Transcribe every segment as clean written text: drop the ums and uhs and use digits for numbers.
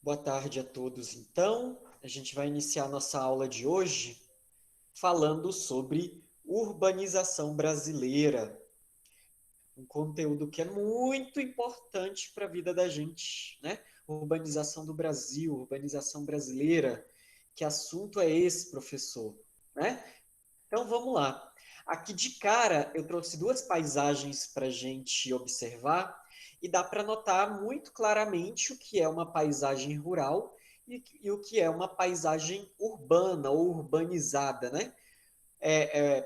Boa tarde a todos. Então, a gente vai iniciar nossa aula de hoje falando sobre urbanização brasileira, um conteúdo que é muito importante para a vida da gente, né? Urbanização do Brasil, urbanização brasileira. Que assunto é esse, professor? Né? Então, vamos lá. Aqui de cara, eu trouxe duas paisagens para a gente observar e dá para notar muito claramente o que é uma paisagem rural e o que é uma paisagem urbana ou urbanizada, né?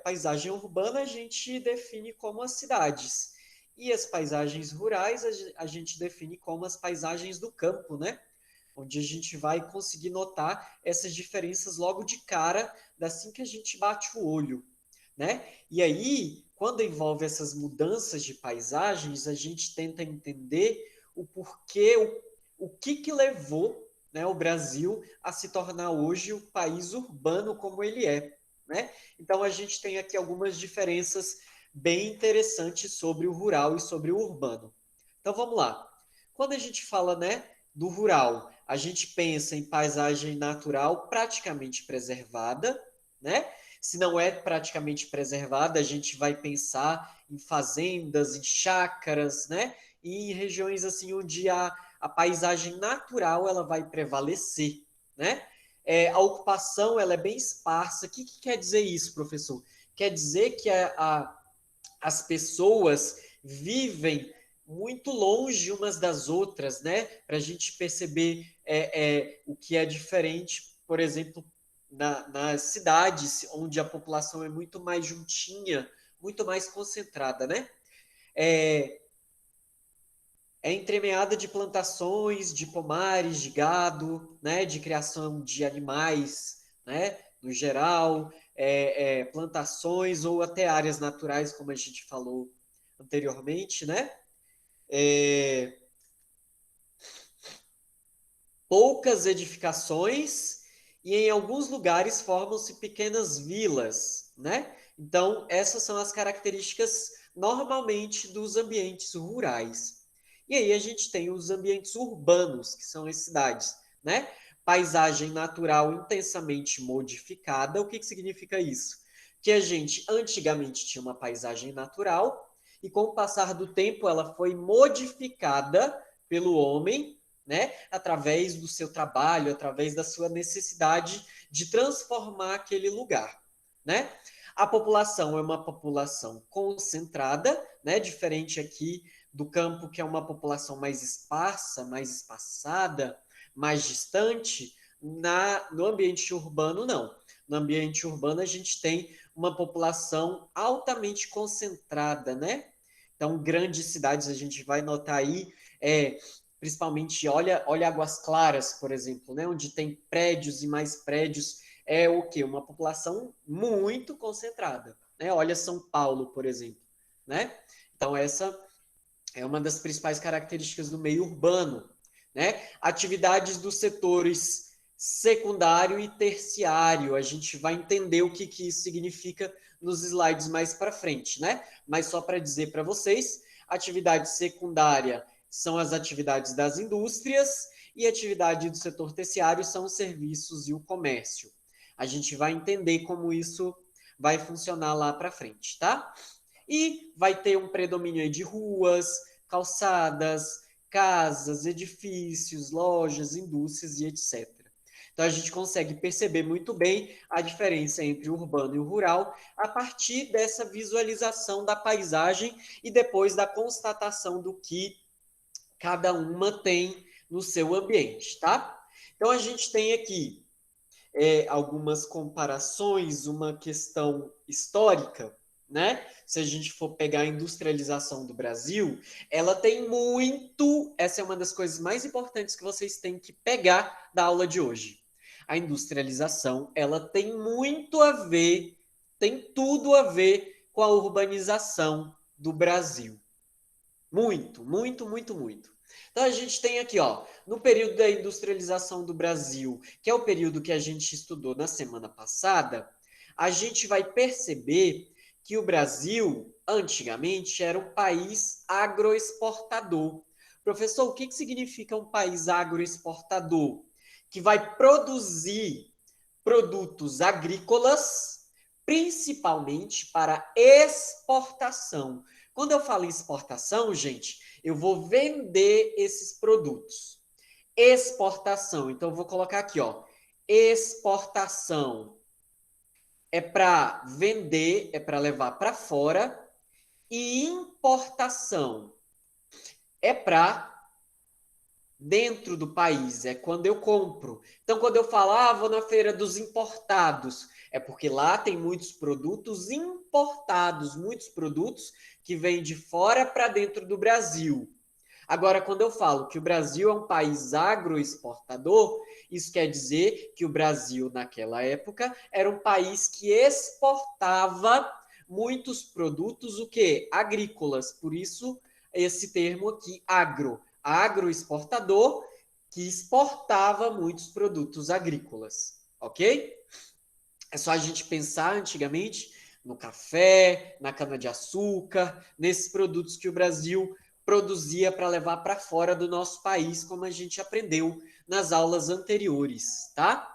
Paisagem urbana a gente define como as cidades e as paisagens rurais a gente define como as paisagens do campo, né? Onde a gente vai conseguir notar essas diferenças logo de cara, assim que a gente bate o olho, né? E aí, quando envolve essas mudanças de paisagens, a gente tenta entender o porquê, o que levou, né, o Brasil a se tornar hoje o país urbano como ele é, né? Então a gente tem aqui algumas diferenças bem interessantes sobre o rural e sobre o urbano. Então vamos lá. Quando a gente fala, né, do rural, a gente pensa em paisagem natural praticamente preservada, né? Se não é praticamente preservada, a gente vai pensar em fazendas, em chácaras, né? E em regiões assim onde a paisagem natural ela vai prevalecer, né? A ocupação ela é bem esparsa. O que quer dizer isso, professor? Quer dizer que as pessoas vivem muito longe umas das outras, né? Para a gente perceber o que é diferente, por exemplo, nas cidades, onde a população é muito mais juntinha, muito mais concentrada, né? É, é entremeada de plantações, de pomares, de gado, né? De criação de animais, né? No geral, plantações ou até áreas naturais, como a gente falou anteriormente, né? É, poucas edificações e em alguns lugares formam-se pequenas vilas, né? Então, essas são as características normalmente dos ambientes rurais. E aí a gente tem os ambientes urbanos, que são as cidades, né? Paisagem natural intensamente modificada. O que significa isso? Que a gente antigamente tinha uma paisagem natural e com o passar do tempo ela foi modificada pelo homem, né, através do seu trabalho, através da sua necessidade de transformar aquele lugar, né? A população é uma população concentrada, né, diferente aqui do campo, que é uma população mais esparsa, mais espaçada, mais distante. No ambiente urbano, não. No ambiente urbano, a gente tem uma população altamente concentrada, né? Então, grandes cidades, a gente vai notar aí, principalmente, olha Águas Claras, por exemplo, né? Onde tem prédios e mais prédios, é o quê? Uma população muito concentrada, né? Olha São Paulo, por exemplo, né? Então, essa é uma das principais características do meio urbano, né? Atividades dos setores secundário e terciário, a gente vai entender o que isso significa nos slides mais para frente, né? Mas só para dizer para vocês, atividade secundária são as atividades das indústrias e atividade do setor terciário são os serviços e o comércio. A gente vai entender como isso vai funcionar lá para frente, tá? E vai ter um predomínio de ruas, calçadas, casas, edifícios, lojas, indústrias e etc. Então a gente consegue perceber muito bem a diferença entre o urbano e o rural a partir dessa visualização da paisagem e depois da constatação do que cada uma tem no seu ambiente, tá? Então a gente tem aqui algumas comparações, uma questão histórica, né? Se a gente for pegar a industrialização do Brasil, ela tem muito. Essa é uma das coisas mais importantes que vocês têm que pegar da aula de hoje. A industrialização, ela tem muito a ver, tem tudo a ver com a urbanização do Brasil. Muito, muito, muito, muito. Então a gente tem aqui, ó, no período da industrialização do Brasil, que é o período que a gente estudou na semana passada, a gente vai perceber que o Brasil, antigamente, era um país agroexportador. Professor, o que significa um país agroexportador? Que vai produzir produtos agrícolas, principalmente para exportação. Quando eu falo em exportação, gente, eu vou vender esses produtos. Exportação. Então, eu vou colocar aqui, ó. Exportação é para vender, é para levar para fora. E importação é para dentro do país, é quando eu compro. Então, quando eu falo, vou na feira dos importados, é porque lá tem muitos produtos importados, muitos produtos que vêm de fora para dentro do Brasil. Agora, quando eu falo que o Brasil é um país agroexportador, isso quer dizer que o Brasil, naquela época, era um país que exportava muitos produtos, o quê? Agrícolas. Por isso, esse termo aqui, agroexportador, que exportava muitos produtos agrícolas, ok? É só a gente pensar antigamente no café, na cana-de-açúcar, nesses produtos que o Brasil produzia para levar para fora do nosso país, como a gente aprendeu nas aulas anteriores, tá?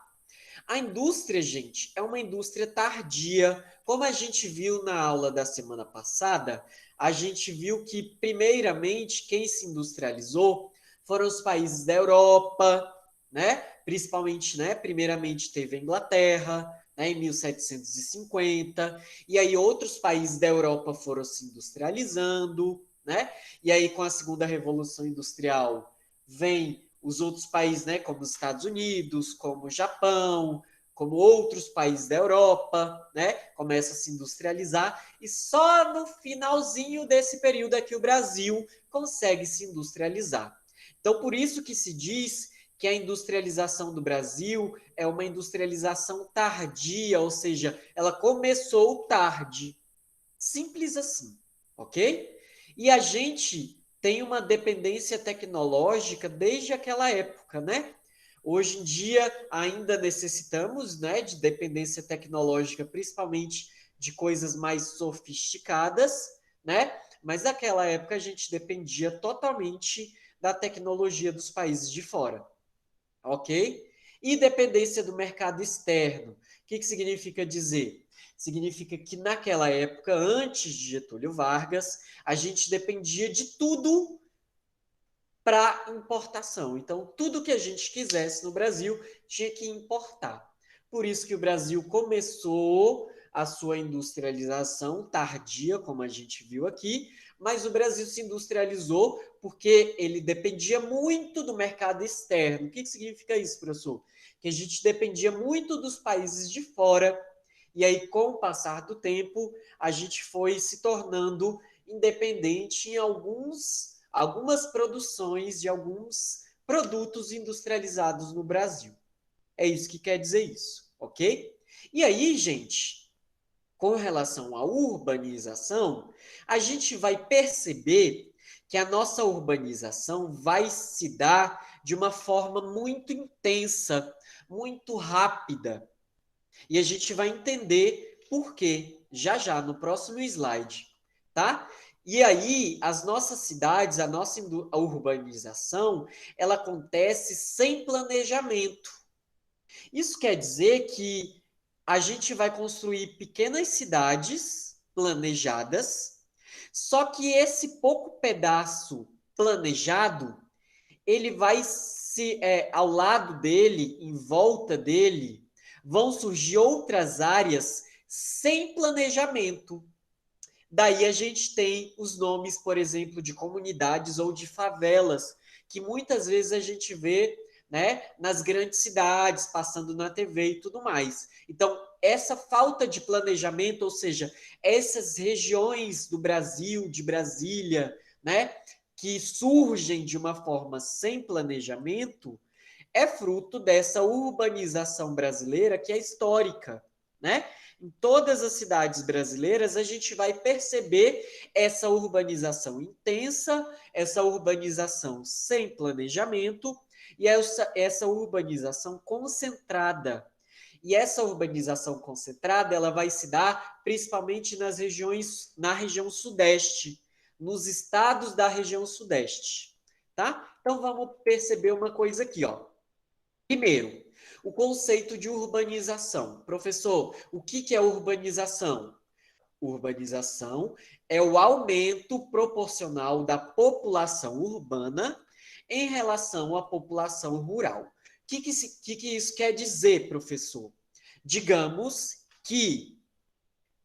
A indústria, gente, é uma indústria tardia. Como a gente viu na aula da semana passada, a gente viu que, primeiramente, quem se industrializou foram os países da Europa, né? Principalmente, né? Primeiramente teve a Inglaterra, né? Em 1750, e aí outros países da Europa foram se industrializando, né? E aí com a segunda revolução industrial vem os outros países, né, como os Estados Unidos, como o Japão, como outros países da Europa, né, começa a se industrializar e só no finalzinho desse período aqui o Brasil consegue se industrializar. Então, por isso que se diz que a industrialização do Brasil é uma industrialização tardia, ou seja, ela começou tarde. Simples assim, ok? E a gente tem uma dependência tecnológica desde aquela época, né? Hoje em dia ainda necessitamos, né, de dependência tecnológica, principalmente de coisas mais sofisticadas, né? Mas naquela época a gente dependia totalmente da tecnologia dos países de fora, ok? E dependência do mercado externo. O que significa dizer? Significa que naquela época, antes de Getúlio Vargas, a gente dependia de tudo para importação. Então, tudo que a gente quisesse no Brasil tinha que importar. Por isso que o Brasil começou a sua industrialização tardia, como a gente viu aqui, mas o Brasil se industrializou porque ele dependia muito do mercado externo. O que significa isso, professor? Que a gente dependia muito dos países de fora, e aí, com o passar do tempo, a gente foi se tornando independente em algumas produções de alguns produtos industrializados no Brasil. É isso que quer dizer isso, ok? E aí, gente, com relação à urbanização, a gente vai perceber que a nossa urbanização vai se dar de uma forma muito intensa, muito rápida. E a gente vai entender por quê já já no próximo slide, tá? E aí, as nossas cidades, a nossa urbanização, ela acontece sem planejamento. Isso quer dizer que a gente vai construir pequenas cidades planejadas, só que esse pouco pedaço planejado, ele vai ao lado dele, em volta dele, vão surgir outras áreas sem planejamento. Daí a gente tem os nomes, por exemplo, de comunidades ou de favelas, que muitas vezes a gente vê, né, nas grandes cidades, passando na TV e tudo mais. Então, essa falta de planejamento, ou seja, essas regiões do Brasil, de Brasília, né, que surgem de uma forma sem planejamento, é fruto dessa urbanização brasileira que é histórica, né? Em todas as cidades brasileiras, a gente vai perceber essa urbanização intensa, essa urbanização sem planejamento e essa urbanização concentrada. E essa urbanização concentrada, ela vai se dar principalmente na região sudeste, nos estados da região sudeste, tá? Então vamos perceber uma coisa aqui, ó. Primeiro, o conceito de urbanização. Professor, o que é urbanização? Urbanização é o aumento proporcional da população urbana em relação à população rural. O que isso quer dizer, professor? Digamos que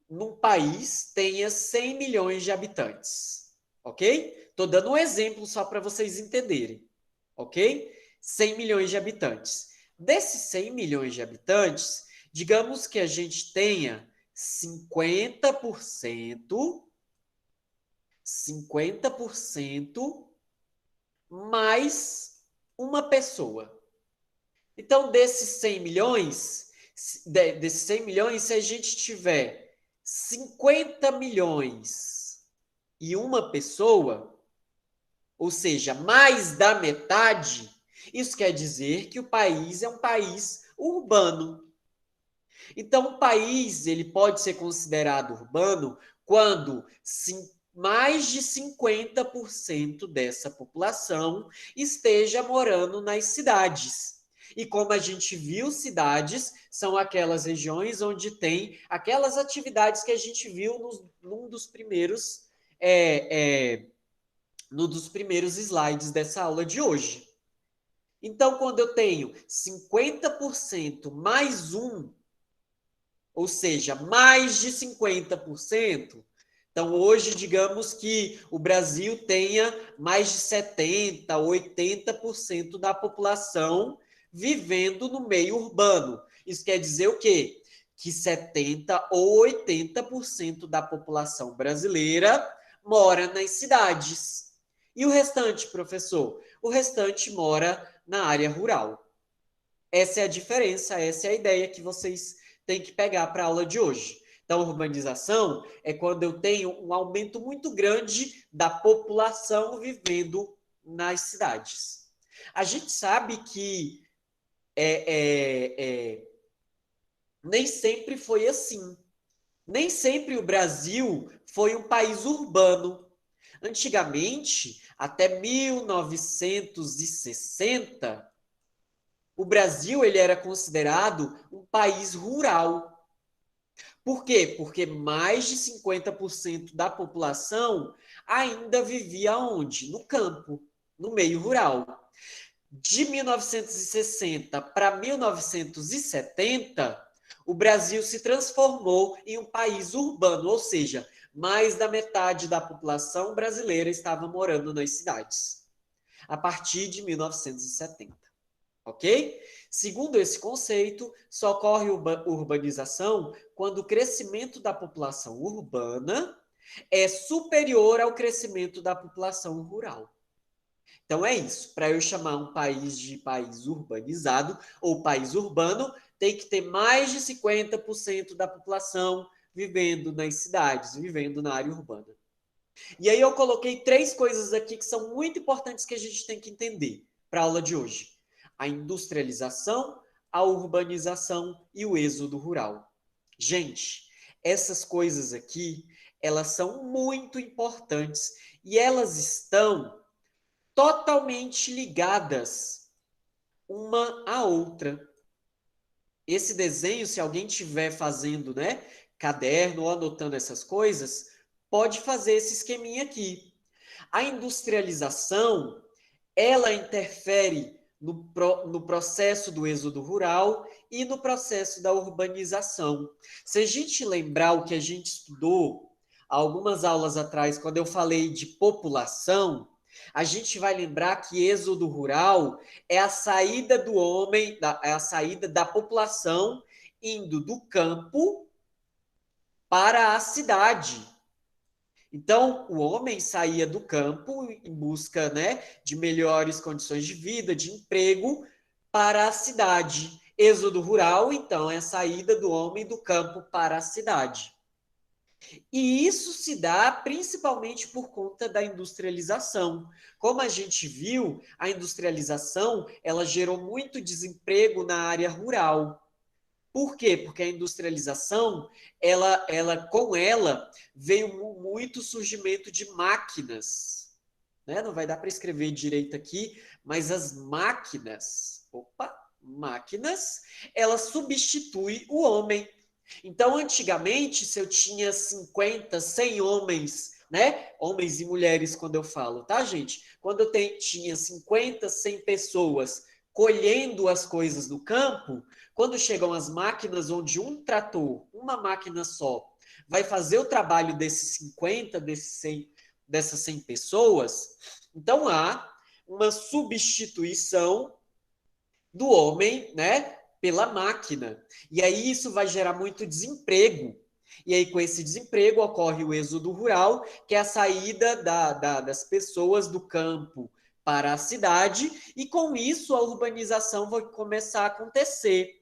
num país tenha 100 milhões de habitantes, ok? Estou dando um exemplo só para vocês entenderem, ok? 100 milhões de habitantes. Desses 100 milhões de habitantes, digamos que a gente tenha 50% mais uma pessoa. Então, desses 100 milhões, se a gente tiver 50 milhões e uma pessoa, ou seja, mais da metade, isso quer dizer que o país é um país urbano. Então, o país ele pode ser considerado urbano quando mais de 50% dessa população esteja morando nas cidades. E como a gente viu, cidades são aquelas regiões onde tem aquelas atividades que a gente viu num dos primeiros no dos primeiros slides dessa aula de hoje. Então, quando eu tenho 50% mais um, ou seja, mais de 50%. Então, hoje, digamos que o Brasil tenha mais de 70%, 80% da população vivendo no meio urbano. Isso quer dizer o quê? Que 70% ou 80% da população brasileira mora nas cidades. E o restante, professor? O restante mora na área rural. Essa é a diferença, essa é a ideia que vocês têm que pegar para a aula de hoje. Então, urbanização é quando eu tenho um aumento muito grande da população vivendo nas cidades. A gente sabe que nem sempre foi assim. Nem sempre o Brasil foi um país urbano. Antigamente, até 1960, o Brasil ele era considerado um país rural. Por quê? Porque mais de 50% da população ainda vivia onde? No campo, no meio rural. De 1960 para 1970, o Brasil se transformou em um país urbano, ou seja, mais da metade da população brasileira estava morando nas cidades, a partir de 1970. Ok? Segundo esse conceito, só ocorre urbanização quando o crescimento da população urbana é superior ao crescimento da população rural. Então é isso. Para eu chamar um país de país urbanizado ou país urbano, tem que ter mais de 50% da população vivendo nas cidades, vivendo na área urbana. E aí eu coloquei 3 coisas aqui que são muito importantes que a gente tem que entender para a aula de hoje: a industrialização, a urbanização e o êxodo rural. Gente, essas coisas aqui, elas são muito importantes e elas estão totalmente ligadas uma à outra. Esse desenho, se alguém estiver fazendo, né, caderno ou anotando essas coisas, pode fazer esse esqueminha aqui. A industrialização, ela interfere no processo do êxodo rural e no processo da urbanização. Se a gente lembrar o que a gente estudou algumas aulas atrás, quando eu falei de população, a gente vai lembrar que êxodo rural é a saída do homem, é a saída da população indo do campo para a cidade. Então, o homem saía do campo em busca, né, de melhores condições de vida, de emprego, para a cidade. Êxodo rural, então, é a saída do homem do campo para a cidade. E isso se dá principalmente por conta da industrialização. Como a gente viu, a industrialização, ela gerou muito desemprego na área rural. Por quê? Porque a industrialização, com ela veio muito surgimento de máquinas. né? Não vai dar para escrever direito aqui, mas as máquinas, máquinas, elas substituem o homem. Então, antigamente, se eu tinha 50, 100 homens, né? Homens e mulheres, quando eu falo, tá, gente? Quando eu tinha 50, 100 pessoas colhendo as coisas no campo, quando chegam as máquinas onde um trator, uma máquina só, vai fazer o trabalho desses 50, desses 100, dessas 100 pessoas, então há uma substituição do homem, né, pela máquina. E aí isso vai gerar muito desemprego. E aí, com esse desemprego, ocorre o êxodo rural, que é a saída das pessoas do campo para a cidade, e com isso a urbanização vai começar a acontecer.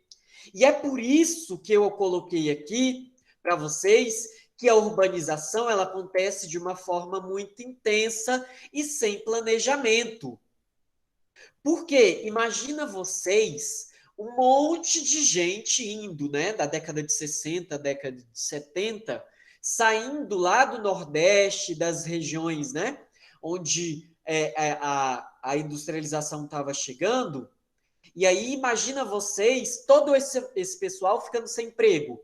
E é por isso que eu coloquei aqui para vocês que a urbanização ela acontece de uma forma muito intensa e sem planejamento. Porque imagina vocês um monte de gente indo, né, da década de 60, década de 70, saindo lá do Nordeste, das regiões, né, onde a industrialização estava chegando, e aí imagina vocês, todo esse pessoal ficando sem emprego.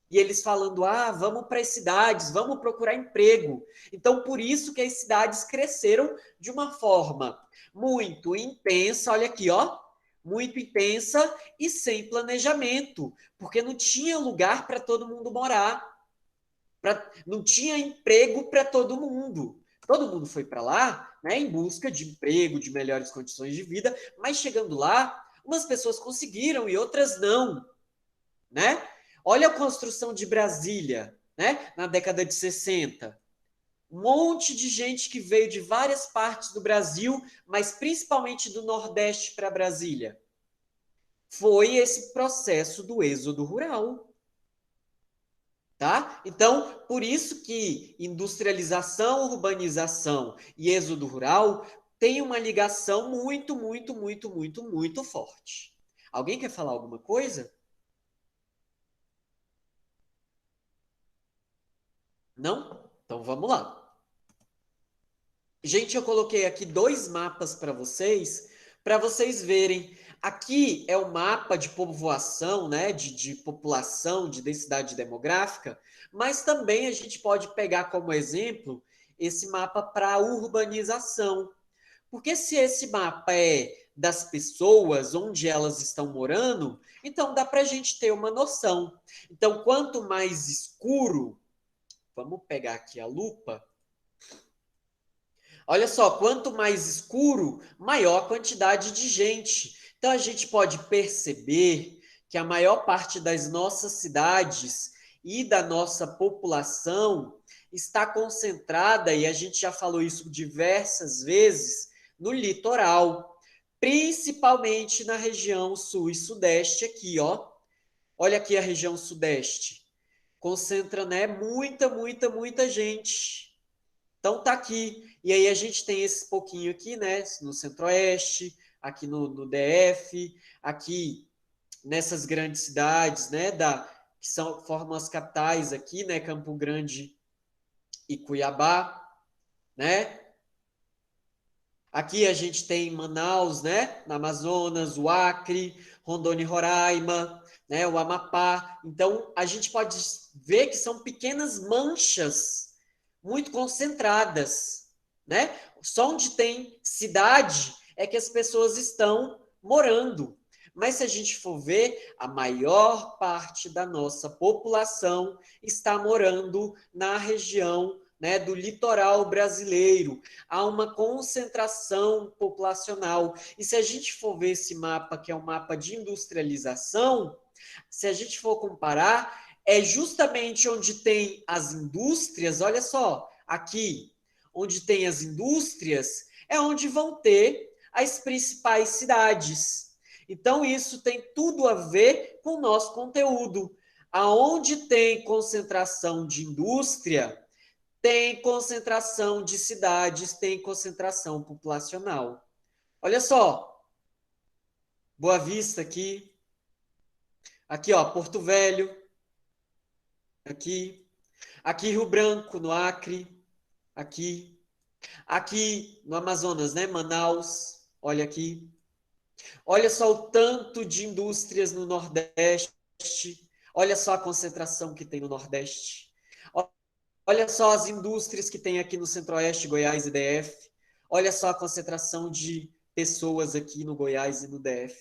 E eles falando, vamos para as cidades, vamos procurar emprego. Então, por isso que as cidades cresceram de uma forma muito intensa, olha aqui, ó, muito intensa e sem planejamento, porque não tinha lugar para todo mundo morar, não tinha emprego para todo mundo. Todo mundo foi para lá, né, em busca de emprego, de melhores condições de vida, mas chegando lá, umas pessoas conseguiram e outras não, né? Olha a construção de Brasília, né? Na década de 60. Um monte de gente que veio de várias partes do Brasil, mas principalmente do Nordeste para Brasília. Foi esse processo do êxodo rural. Tá? Então, por isso que industrialização, urbanização e êxodo rural têm uma ligação muito, muito, muito, muito, muito forte. Alguém quer falar alguma coisa? Não? Então vamos lá. Gente, eu coloquei aqui dois mapas para vocês verem. Aqui é o mapa de povoação, né, de população, de densidade demográfica, mas também a gente pode pegar como exemplo esse mapa para urbanização. Porque se esse mapa é das pessoas, onde elas estão morando, então dá para a gente ter uma noção. Então, quanto mais escuro, vamos pegar aqui a lupa. Olha só, quanto mais escuro, maior a quantidade de gente. Então a gente pode perceber que a maior parte das nossas cidades e da nossa população está concentrada, e a gente já falou isso diversas vezes, no litoral, principalmente na região sul e sudeste aqui, ó. Olha aqui a região sudeste. Concentra, né, muita, muita, muita gente. Então tá aqui. E aí a gente tem esse pouquinho aqui, né? No Centro-Oeste, aqui no DF, aqui nessas grandes cidades, né? Que formam as capitais aqui, né? Campo Grande e Cuiabá, né? Aqui a gente tem Manaus, né? Na Amazonas, o Acre, Rondônia e Roraima, né? O Amapá. Então a gente pode ver que são pequenas manchas muito concentradas, né? Só onde tem cidade é que as pessoas estão morando. Mas se a gente for ver, a maior parte da nossa população está morando na região, né, do litoral brasileiro. Há uma concentração populacional. E se a gente for ver esse mapa, que é um mapa de industrialização, se a gente for comparar, é justamente onde tem as indústrias, olha só, aqui, onde tem as indústrias, é onde vão ter as principais cidades. Então, isso tem tudo a ver com o nosso conteúdo. Aonde tem concentração de indústria, tem concentração de cidades, tem concentração populacional. Olha só, Boa Vista aqui ó, Porto Velho, aqui Rio Branco, no Acre, aqui. Aqui no Amazonas, né? Manaus, olha aqui. Olha só o tanto de indústrias no Nordeste. Olha só a concentração que tem no Nordeste. Olha só as indústrias que tem aqui no Centro-Oeste, Goiás e DF. Olha só a concentração de pessoas aqui no Goiás e no DF.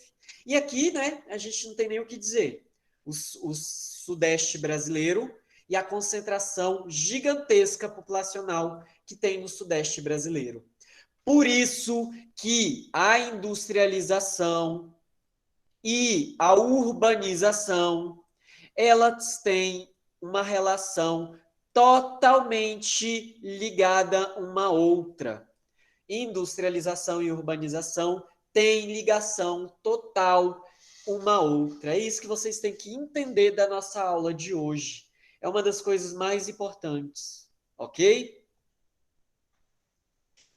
E aqui, né, a gente não tem nem o que dizer. O Sudeste brasileiro e a concentração gigantesca populacional que tem no Sudeste brasileiro. Por isso que a industrialização e a urbanização, elas têm uma relação totalmente ligada uma à outra. Industrialização e urbanização têm ligação total uma à outra. É isso que vocês têm que entender da nossa aula de hoje. É uma das coisas mais importantes, ok?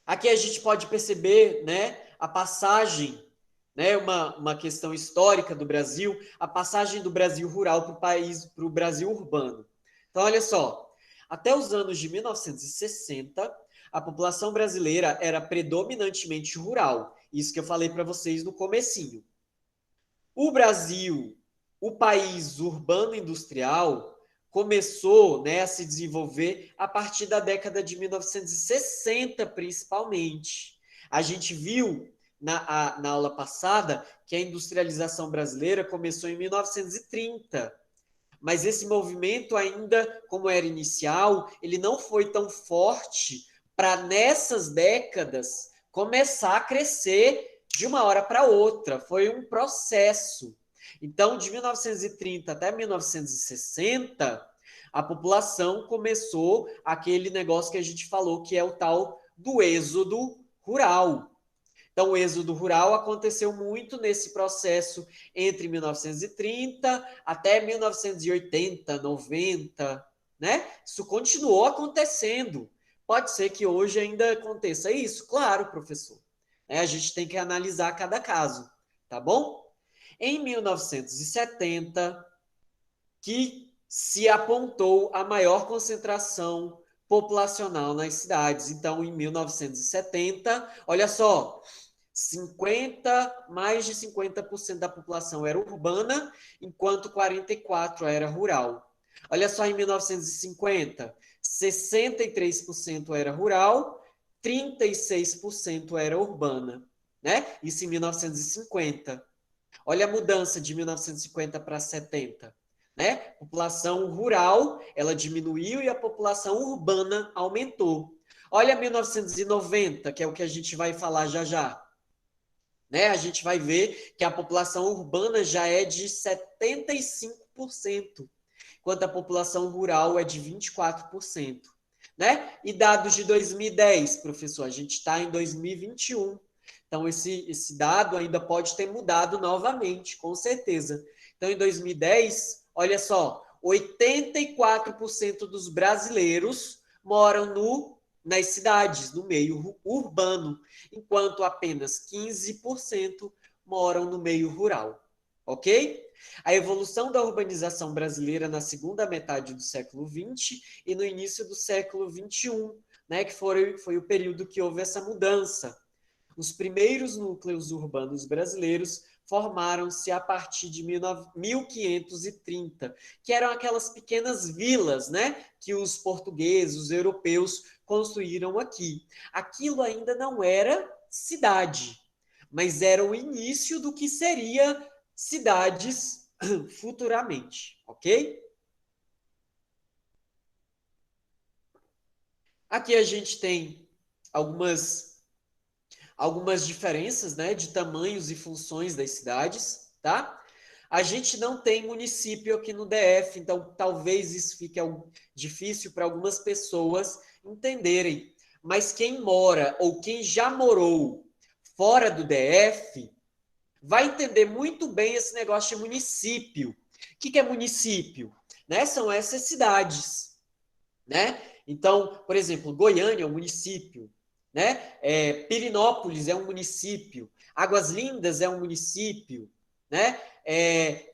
Aqui a gente pode perceber, né, a passagem, né, uma questão histórica do Brasil, a passagem do Brasil rural para o Brasil urbano. Então, olha só, até os anos de 1960, a população brasileira era predominantemente rural. Isso que eu falei para vocês no comecinho. O Brasil, o país urbano industrial, começou, né, a se desenvolver a partir da década de 1960, principalmente. A gente viu na aula passada que a industrialização brasileira começou em 1930. Mas esse movimento ainda, como era inicial, ele não foi tão forte para nessas décadas começar a crescer de uma hora para outra. Foi um processo. Então, de 1930 até 1960, a população começou aquele negócio que a gente falou, que é o tal do êxodo rural. Então, o êxodo rural aconteceu muito nesse processo entre 1930 até 1980, 90, né? Isso continuou acontecendo. Pode ser que hoje ainda aconteça isso? Claro, professor. A gente tem que analisar cada caso, tá bom? Em 1970, que se apontou a maior concentração populacional nas cidades. Então, em 1970, olha só, mais de 50% da população era urbana, enquanto 44% era rural. Olha só, em 1950, 63% era rural, 36% era urbana, né? Isso em 1950. Olha a mudança de 1950 para 70, né? A população rural, ela diminuiu e a população urbana aumentou. Olha 1990, que é o que a gente vai falar já já. Né? A gente vai ver que a população urbana já é de 75%, enquanto a população rural é de 24%. Né? E dados de 2010, professor, a gente está em 2021. Então, esse dado ainda pode ter mudado novamente, com certeza. Então, em 2010, olha só, 84% dos brasileiros moram nas cidades, no meio urbano, enquanto apenas 15% moram no meio rural. Ok? A evolução da urbanização brasileira na segunda metade do século XX e no início do século XXI, né, que foi o período que houve essa mudança. Os primeiros núcleos urbanos brasileiros formaram-se a partir de 1530, que eram aquelas pequenas vilas, né, que os portugueses, os europeus construíram aqui. Aquilo ainda não era cidade, mas era o início do que seria cidades futuramente, ok? Aqui a gente tem algumas diferenças, né, de tamanhos e funções das cidades, tá? A gente não tem município aqui no DF, então talvez isso fique difícil para algumas pessoas entenderem. Mas quem mora ou quem já morou fora do DF vai entender muito bem esse negócio de município. O que é município? Né? São essas cidades, né? Então, por exemplo, Goiânia é um município, né? Pirinópolis é um município, Águas Lindas é um município, né?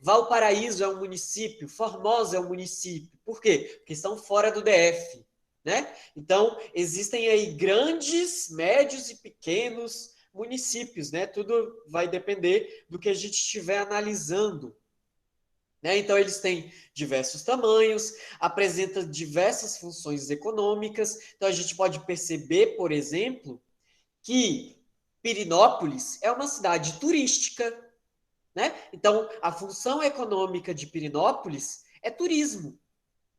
Valparaíso é um município, Formosa é um município. Por quê? Porque estão fora do DF. né? Então, existem aí grandes, médios e pequenos municípios, né? Tudo vai depender do que a gente estiver analisando, né? Então, eles têm diversos tamanhos, apresentam diversas funções econômicas. Então, a gente pode perceber, por exemplo, que Pirinópolis é uma cidade turística, né? Então, a função econômica de Pirinópolis é turismo,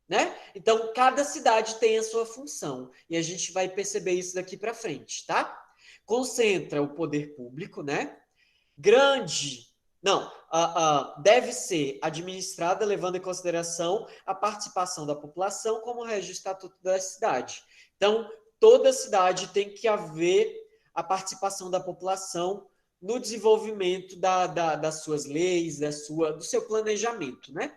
né? Então, cada cidade tem a sua função. E a gente vai perceber isso daqui para frente, tá? Concentra o poder público, né? Grande. Não, deve ser administrada levando em consideração a participação da população, como rege o Estatuto da Cidade. Então, toda cidade tem que haver a participação da população no desenvolvimento das suas leis, do seu planejamento, né?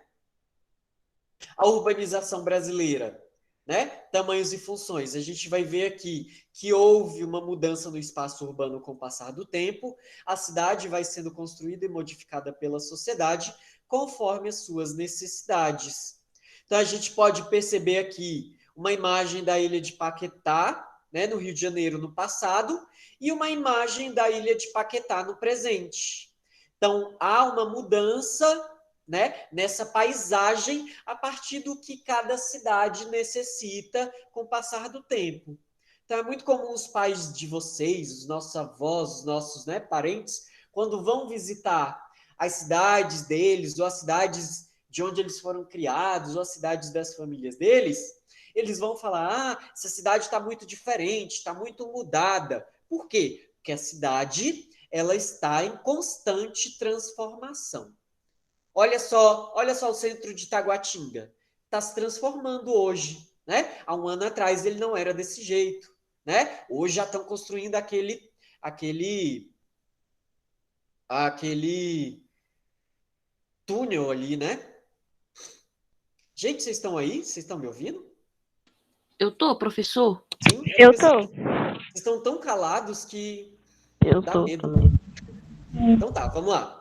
A urbanização brasileira, né? Tamanhos e funções. A gente vai ver aqui que houve uma mudança no espaço urbano com o passar do tempo, a cidade vai sendo construída e modificada pela sociedade conforme as suas necessidades. Então a gente pode perceber aqui uma imagem da ilha de Paquetá, né, no Rio de Janeiro no passado, e uma imagem da ilha de Paquetá no presente. Então há uma mudança, né, nessa paisagem a partir do que cada cidade necessita com o passar do tempo. Então é muito comum os pais de vocês, os nossos avós, os nossos, né, parentes, quando vão visitar as cidades deles, ou as cidades de onde eles foram criados, ou as cidades das famílias deles, eles vão falar: ah, essa cidade está muito diferente, está muito mudada. Por quê? Porque a cidade ela está em constante transformação. Olha só o centro de Taguatinga. Está se transformando hoje, né? Há um ano atrás ele não era desse jeito, né? Hoje já estão construindo aquele túnel ali, né? Gente, vocês estão aí? Vocês estão me ouvindo? Eu tô, professor? Sim, é Eu porque tô. vocês estão tão calados que Eu dá tô medo. também. Então tá, vamos lá.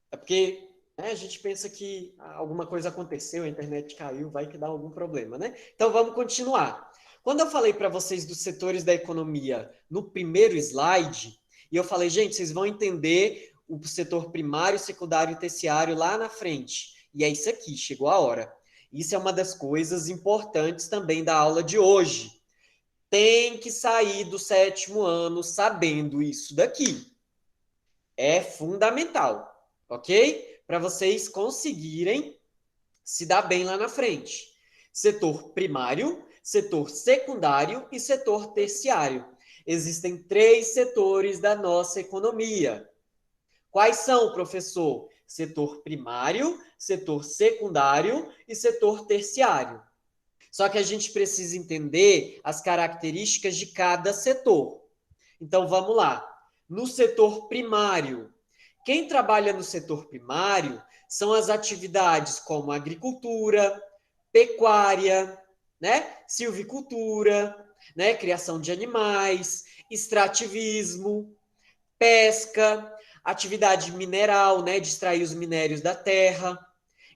É porque, né, a gente pensa que alguma coisa aconteceu, a internet caiu, vai que dá algum problema, né? Então vamos continuar. Quando eu falei para vocês dos setores da economia no primeiro slide, e eu falei, gente, vocês vão entender o setor primário, secundário e terciário lá na frente. E é isso aqui, chegou a hora. Isso é uma das coisas importantes também da aula de hoje. Tem que sair do sétimo ano sabendo isso daqui. É fundamental, ok? Para vocês conseguirem se dar bem lá na frente. Setor primário, setor secundário e setor terciário. Existem 3 setores da nossa economia. Quais são, professor? Setor primário, setor secundário e setor terciário. Só que a gente precisa entender as características de cada setor. Então vamos lá. No setor primário, quem trabalha no setor primário são as atividades como agricultura, pecuária, né, silvicultura, né, criação de animais, extrativismo, pesca, atividade mineral, né, de extrair os minérios da terra.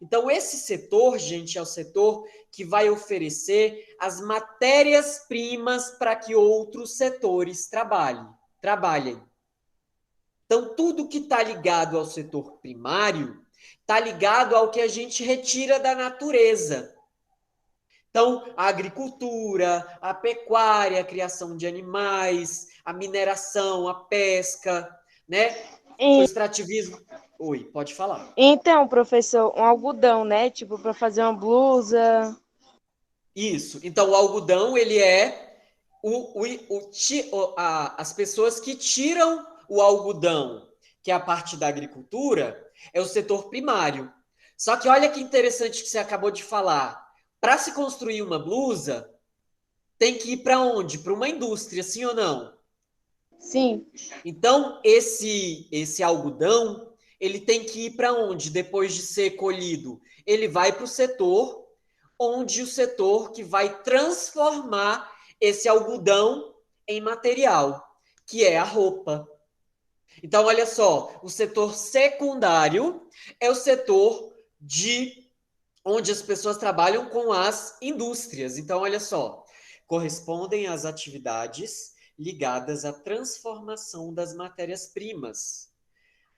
Então, esse setor, gente, é o setor que vai oferecer as matérias-primas para que outros setores trabalhem. Então, tudo que está ligado ao setor primário está ligado ao que a gente retira da natureza. Então, a agricultura, a pecuária, a criação de animais, a mineração, a pesca, né? O E- extrativismo. Oi, pode falar. Então, professor, um algodão, né? Tipo, para fazer uma blusa. Isso. Então, o algodão, ele é as pessoas que tiram o algodão, que é a parte da agricultura, é o setor primário. Só que olha que interessante que você acabou de falar. Para se construir uma blusa, tem que ir para onde? Para uma indústria, sim ou não? Sim. Então, esse algodão, ele tem que ir para onde depois de ser colhido? Ele vai para o setor onde o setor que vai transformar esse algodão em material, que é a roupa. Então, olha só, o setor secundário é o setor de onde as pessoas trabalham com as indústrias. Então, olha só, correspondem às atividades ligadas à transformação das matérias-primas,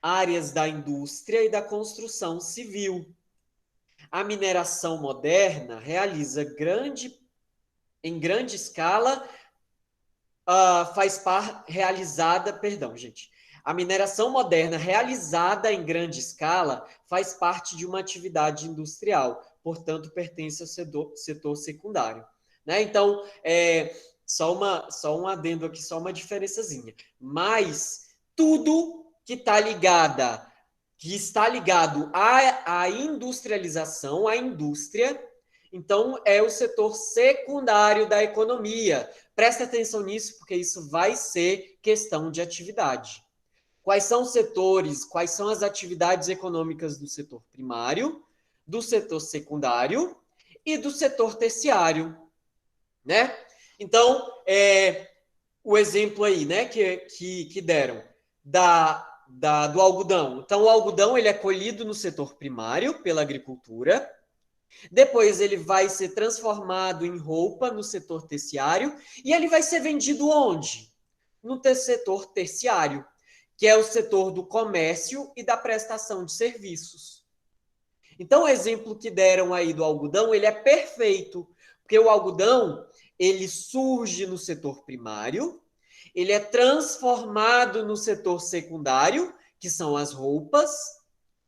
áreas da indústria e da construção civil. A mineração moderna realiza em grande escala, A mineração moderna realizada em grande escala faz parte de uma atividade industrial, portanto, pertence ao setor secundário. Né? Então, só um adendo aqui, só uma diferençazinha. Mas tudo que está ligado à industrialização, à indústria, então é o setor secundário da economia. Presta atenção nisso, porque isso vai ser questão de atividade. Quais são os setores, quais são as atividades econômicas do setor primário, do setor secundário e do setor terciário, né? Então, o exemplo aí, né, que deram do algodão. Então, o algodão ele é colhido no setor primário pela agricultura, depois ele vai ser transformado em roupa no setor terciário e ele vai ser vendido onde? No setor terciário, que é o setor do comércio e da prestação de serviços. Então, o exemplo que deram aí do algodão, ele é perfeito, porque o algodão, ele surge no setor primário, ele é transformado no setor secundário, que são as roupas,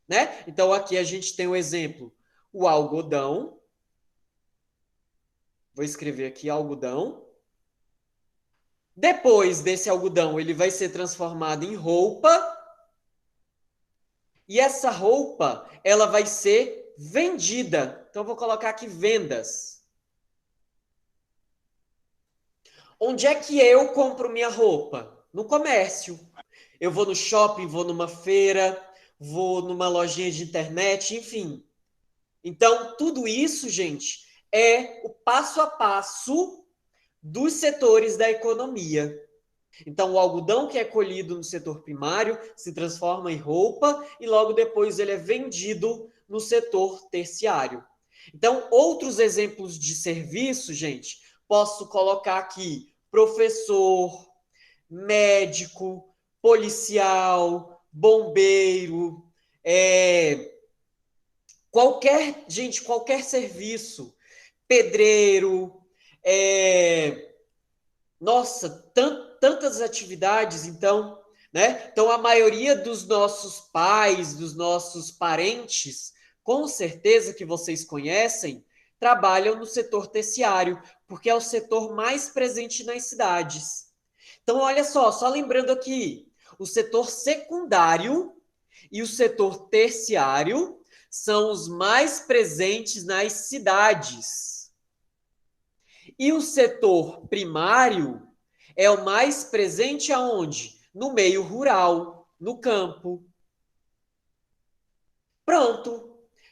né? Então, aqui a gente tem o exemplo, o algodão. Vou escrever aqui algodão. Depois desse algodão, ele vai ser transformado em roupa. E essa roupa, ela vai ser vendida. Então, eu vou colocar aqui vendas. Onde é que eu compro minha roupa? No comércio. Eu vou no shopping, vou numa feira, vou numa lojinha de internet, enfim. Então, tudo isso, gente, é o passo a passo dos setores da economia. Então, o algodão que é colhido no setor primário se transforma em roupa e logo depois ele é vendido no setor terciário. Então, outros exemplos de serviço, gente, posso colocar aqui professor, médico, policial, bombeiro, qualquer serviço, pedreiro, nossa, tantas atividades, então, né? Então, a maioria dos nossos pais, dos nossos parentes, com certeza que vocês conhecem, trabalham no setor terciário, porque é o setor mais presente nas cidades. Então, olha só lembrando aqui, o setor secundário e o setor terciário são os mais presentes nas cidades. E o setor primário é o mais presente aonde? No meio rural, no campo. Pronto.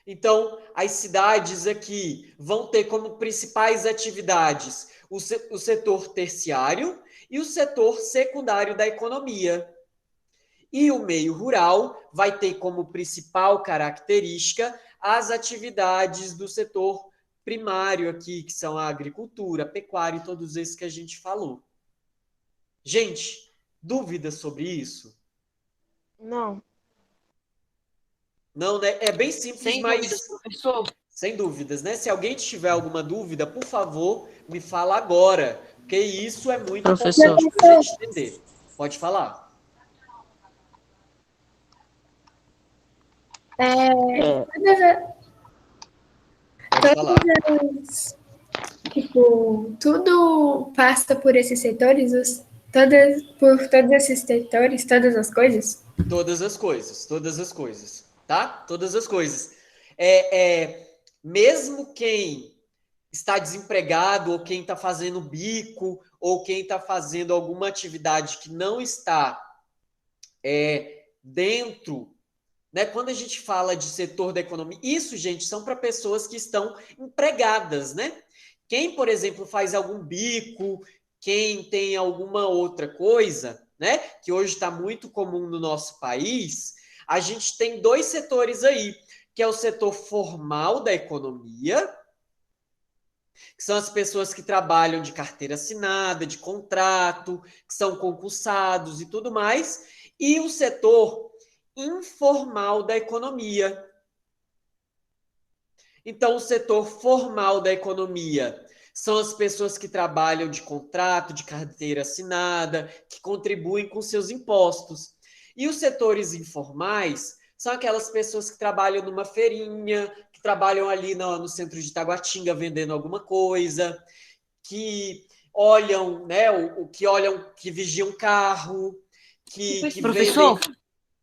Então, as cidades aqui vão ter como principais atividades o setor terciário e o setor secundário da economia. E o meio rural vai ter como principal característica as atividades do setor primário aqui, que são a agricultura, a pecuária e todos esses que a gente falou. Gente, dúvidas sobre isso? Não. Não, né? É bem simples, Sem mas... dúvidas, professor. Sem dúvidas, né? Se alguém tiver alguma dúvida, por favor, me fala agora, porque isso é muito Professor. importante para a gente entender. Pode falar. Pode falar. Tipo, tudo passa por esses setores, por todos esses setores, todas as coisas? Todas as coisas, tá? Todas as coisas. Mesmo quem está desempregado, ou quem está fazendo bico, ou quem está fazendo alguma atividade que não está dentro, né? Quando a gente fala de setor da economia, isso, gente, são para pessoas que estão empregadas, né? Quem, por exemplo, faz algum bico, quem tem alguma outra coisa, né? Que hoje está muito comum no nosso país, a gente tem dois setores aí, que é o setor formal da economia, que são as pessoas que trabalham de carteira assinada, de contrato, que são concursados e tudo mais, e o setor informal da economia. Então, o setor formal da economia são as pessoas que trabalham de contrato, de carteira assinada, que contribuem com seus impostos. E os setores informais são aquelas pessoas que trabalham numa feirinha, que trabalham ali no centro de Taguatinga vendendo alguma coisa, que olham, né, que olham, que vigiam carro, Professor,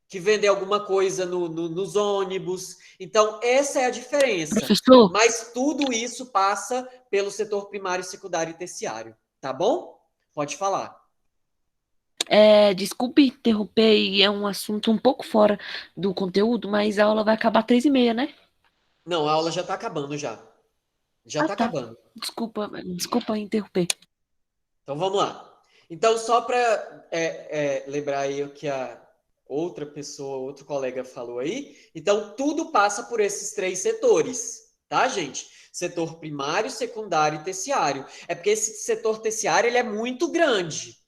que vendem alguma coisa nos ônibus. Então, essa é a diferença. professor, Mas tudo isso passa pelo setor primário, secundário e terciário. Tá bom? Pode falar. desculpe interromper, e é um assunto um pouco fora do conteúdo, mas a aula vai acabar 3h30, né? Não, a aula já está acabando já. Já Ah, está tá. acabando. Desculpa interromper. Então, vamos lá. Então, só para lembrar aí o que a outra pessoa, outro colega falou aí. Então, tudo passa por esses três setores, tá, gente? Setor primário, secundário e terciário. É porque esse setor terciário ele é muito grande.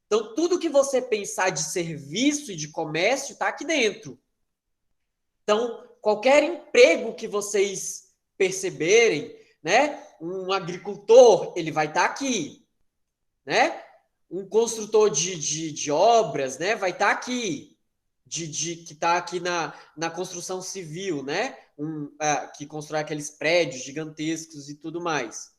Então, tudo que você pensar de serviço e de comércio está aqui dentro. Então, qualquer emprego que vocês perceberem, né? Um agricultor, ele vai estar aqui, né? Um construtor de obras, né? Vai estar aqui, que está aqui na construção civil, né? Que constrói aqueles prédios gigantescos e tudo mais.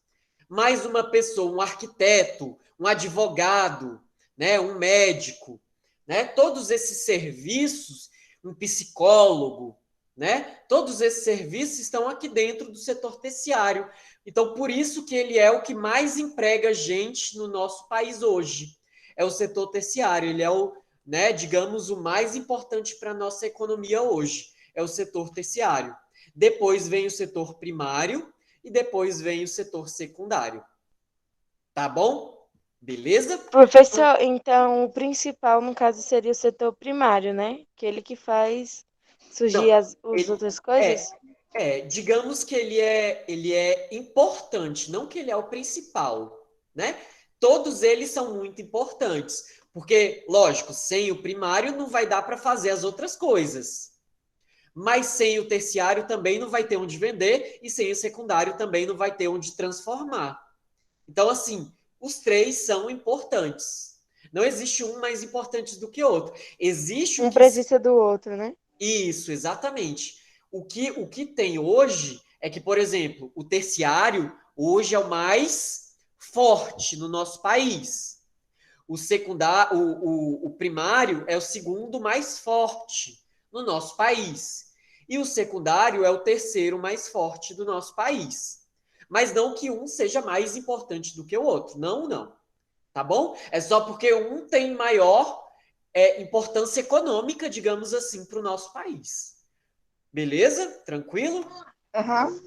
Mais uma pessoa, um arquiteto, um advogado, né? Um médico, né? Todos esses serviços, um psicólogo, né? Todos esses serviços estão aqui dentro do setor terciário. Então, por isso que ele é o que mais emprega gente no nosso país hoje. É o setor terciário, ele é o, né, digamos, o mais importante para a nossa economia hoje. É o setor terciário. Depois vem o setor primário e depois vem o setor secundário. Tá bom? Beleza? Professor, então o principal, no caso, seria o setor primário, né? Aquele que faz surgir Não, as outras coisas? digamos que ele é importante, não que ele é o principal, né? Todos eles são muito importantes, porque, lógico, sem o primário não vai dar para fazer as outras coisas. Mas sem o terciário também não vai ter onde vender e sem o secundário também não vai ter onde transformar. Então, assim, os três são importantes. Não existe um mais importante do que outro. Existe o Um que precisa do outro, né? isso, exatamente. O que tem hoje é que, por exemplo, o terciário hoje é o mais forte no nosso país. O secundário, o primário é o segundo mais forte no nosso país. E o secundário é o terceiro mais forte do nosso país. Mas não que um seja mais importante do que o outro. Não, não. Tá bom? É só porque um tem maior importância econômica, digamos assim, para o nosso país. Beleza? Tranquilo? Aham.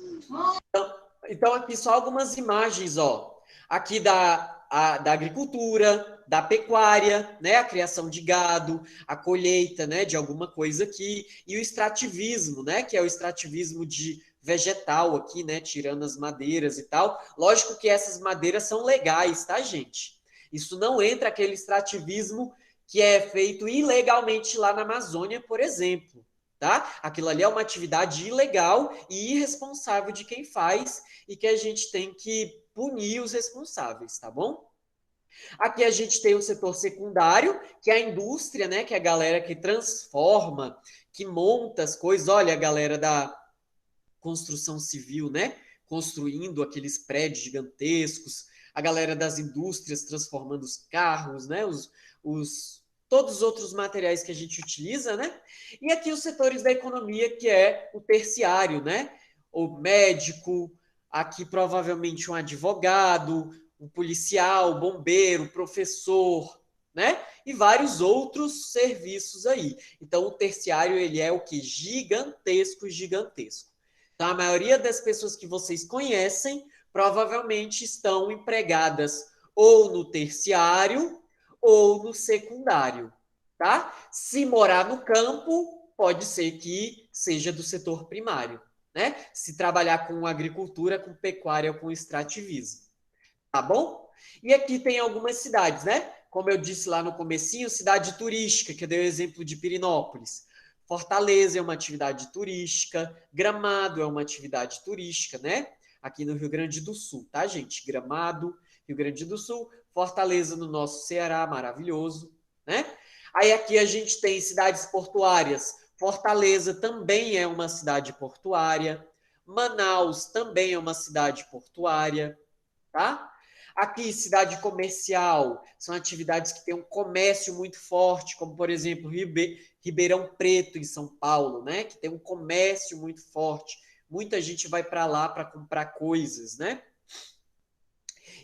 Então, aqui só algumas imagens, ó. Aqui da agricultura, da pecuária, né? A criação de gado, a colheita, né? De alguma coisa aqui. E o extrativismo, né? Que é o extrativismo de vegetal aqui, né? Tirando as madeiras e tal. Lógico que essas madeiras são legais, tá, gente? Isso não entra aquele extrativismo que é feito ilegalmente lá na Amazônia, por exemplo. Tá? Aquilo ali é uma atividade ilegal e irresponsável de quem faz e que a gente tem que punir os responsáveis, tá bom? Aqui a gente tem o setor secundário, que é a indústria, né? Que é a galera que transforma, que monta as coisas. Olha, a galera da construção civil, né? Construindo aqueles prédios gigantescos, a galera das indústrias transformando os carros, né? Todos os outros materiais que a gente utiliza, né? E aqui os setores da economia, que é o terciário, né? O médico, aqui provavelmente um advogado, um policial, bombeiro, professor, né? E vários outros serviços aí. Então, o terciário, ele é o que? Gigantesco, gigantesco. Então, a maioria das pessoas que vocês conhecem provavelmente estão empregadas ou no terciário ou no secundário, tá? Se morar no campo, pode ser que seja do setor primário, né? Se trabalhar com agricultura, com pecuária ou com extrativismo, tá bom? E aqui tem algumas cidades, né? Como eu disse lá no comecinho, cidade turística, que eu dei o exemplo de Pirinópolis. Fortaleza é uma atividade turística, Gramado é uma atividade turística, né? Aqui no Rio Grande do Sul, tá, gente? Gramado, Rio Grande do Sul, Fortaleza no nosso Ceará, maravilhoso, né? Aí aqui a gente tem cidades portuárias. Fortaleza também é uma cidade portuária. Manaus também é uma cidade portuária, tá? Aqui, cidade comercial, são atividades que têm um comércio muito forte, como, por exemplo, Ribeirão Preto, em São Paulo, né? Que tem um comércio muito forte. Muita gente vai para lá para comprar coisas, né?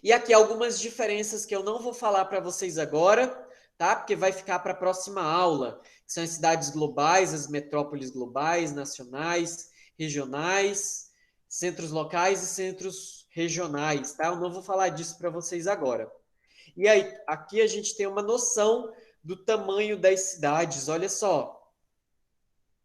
E aqui algumas diferenças que eu não vou falar para vocês agora, tá? Porque vai ficar para a próxima aula. São as cidades globais, as metrópoles globais, nacionais, regionais, centros locais e centros regionais, tá? Eu não vou falar disso para vocês agora. E aí, aqui a gente tem uma noção do tamanho das cidades, olha só.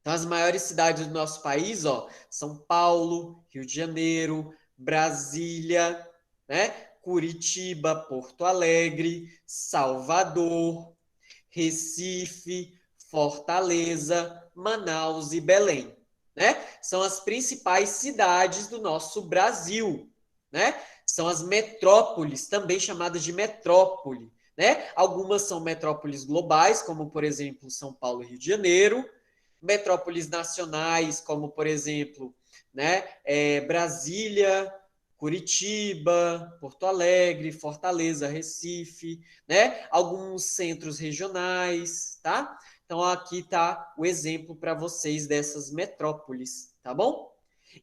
Então, as maiores cidades do nosso país, ó, São Paulo, Rio de Janeiro, Brasília, né? Curitiba, Porto Alegre, Salvador, Recife, Fortaleza, Manaus e Belém, né? São as principais cidades do nosso Brasil, né? São as metrópoles, também chamadas de metrópole, né? Algumas são metrópoles globais, como por exemplo São Paulo e Rio de Janeiro, metrópoles nacionais, como por exemplo, né, Brasília, Curitiba, Porto Alegre, Fortaleza, Recife, né? Alguns centros regionais, tá? Então aqui tá o exemplo para vocês dessas metrópoles, tá bom?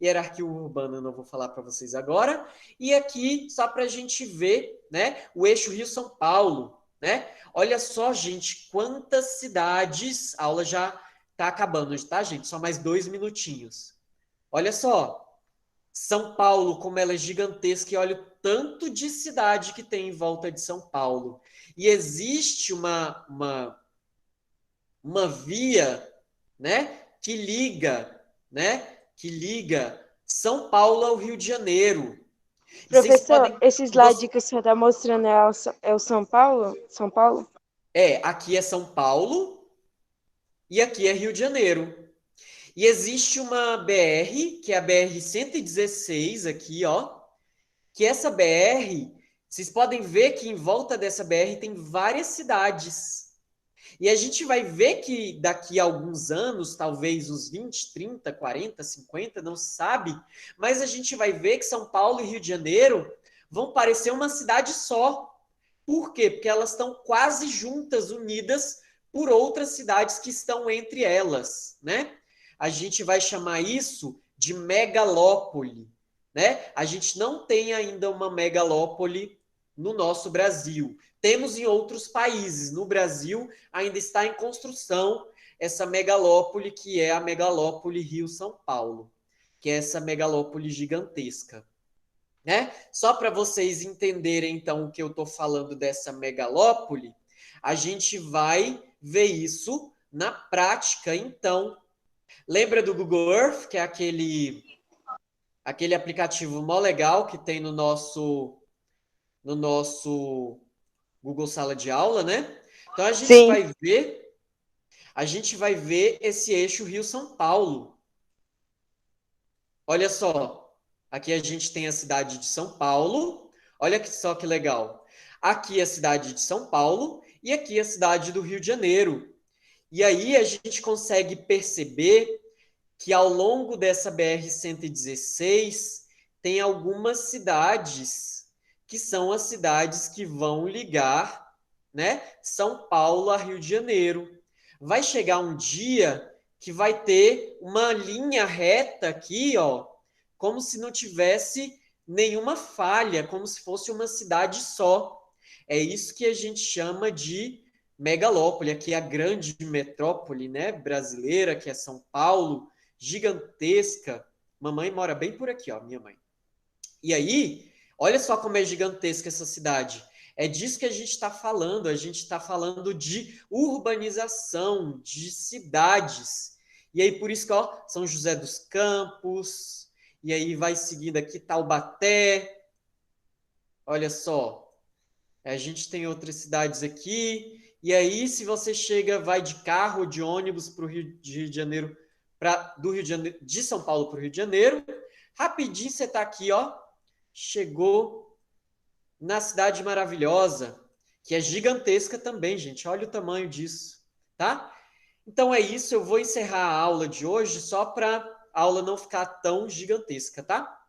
Hierarquia urbana eu não vou falar para vocês agora. E aqui só para a gente ver, né? O eixo Rio-São Paulo, né? Olha só, gente, quantas cidades. A aula já tá acabando, tá, gente? Só mais 2 minutinhos. Olha só. São Paulo, como ela é gigantesca, e olha o tanto de cidade que tem em volta de São Paulo. E existe uma via, né, né, que liga São Paulo ao Rio de Janeiro. E vocês Professor, podem... esse slide que o senhor está mostrando é o São Paulo? São Paulo? Aqui é São Paulo e aqui é Rio de Janeiro. E existe uma BR, que é a BR-116 aqui, ó, que essa BR, vocês podem ver que em volta dessa BR tem várias cidades. E a gente vai ver que daqui a alguns anos, talvez uns 20, 30, 40, 50, não se sabe, mas a gente vai ver que São Paulo e Rio de Janeiro vão parecer uma cidade só. Por quê? Porque elas estão quase juntas, unidas por outras cidades que estão entre elas, né? A gente vai chamar isso de megalópole, né? A gente não tem ainda uma megalópole no nosso Brasil. Temos em outros países. No Brasil, ainda está em construção essa megalópole, que é a megalópole Rio-São Paulo, que é essa megalópole gigantesca, né? Só para vocês entenderem, então, o que eu estou falando dessa megalópole, a gente vai ver isso na prática, então. Lembra do Google Earth, que é aquele aplicativo mó legal que tem no nosso Google Sala de Aula, né? Então Sim. a gente vai ver esse eixo Rio-São Paulo. Olha só, aqui a gente tem a cidade de São Paulo. Olha só que legal. Aqui a cidade de São Paulo e aqui a cidade do Rio de Janeiro. E aí a gente consegue perceber que ao longo dessa BR-116 tem algumas cidades que são as cidades que vão ligar, né, São Paulo a Rio de Janeiro. Vai chegar um dia que vai ter uma linha reta aqui, ó, como se não tivesse nenhuma falha, como se fosse uma cidade só. É isso que a gente chama de megalópole, aqui é a grande metrópole, né, brasileira, que é São Paulo, gigantesca. Mamãe mora bem por aqui, ó, minha mãe. E aí, olha só como é gigantesca essa cidade. É disso que a gente está falando. A gente está falando de urbanização, de cidades. E aí, por isso que, ó, São José dos Campos, e aí vai seguindo aqui Taubaté. Olha só, a gente tem outras cidades aqui. E aí, se você chega, vai de carro ou de ônibus para o Rio de Janeiro, do Rio de Janeiro, de São Paulo para o Rio de Janeiro, rapidinho você está aqui, ó, chegou na cidade maravilhosa, que é gigantesca também, gente. Olha o tamanho disso, tá? Então é isso, eu vou encerrar a aula de hoje só para a aula não ficar tão gigantesca, tá?